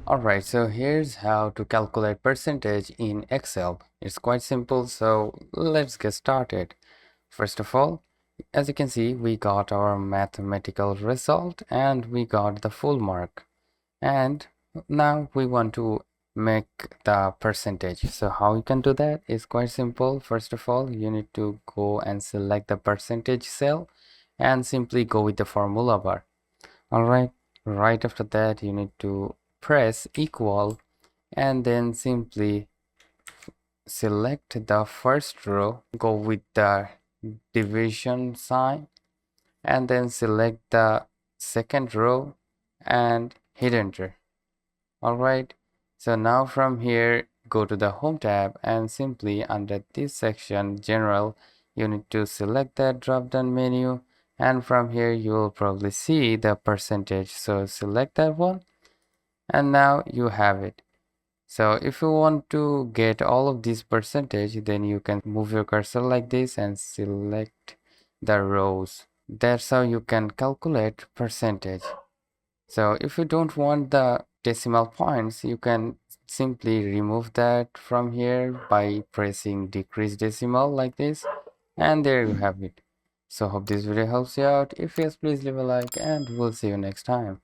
Alright, so here's how to calculate percentage in Excel. It's quite simple, so let's get started. First of all, as you can see, we got our mathematical result and we got the full mark. And now we want to make the percentage. So how you can do that is quite simple. First of all, you need to go and select the percentage cell and simply go with the formula bar. Alright, right after that you need to press equal and then simply select the first row, go with the division sign and then select the second row and hit enter. Alright, so now from here go to the home tab and simply under this section general you need to select that drop down menu, and from here you will probably see the percentage, so select that one and now you have it. So if you want to get all of this percentage, then you can move your cursor like this and select the rows. That's how you can calculate percentage. So if you don't want the decimal points, you can simply remove that from here by pressing decrease decimal like this, and there you have it. So hope this video helps you out. If yes, please leave a like and we'll see you next time.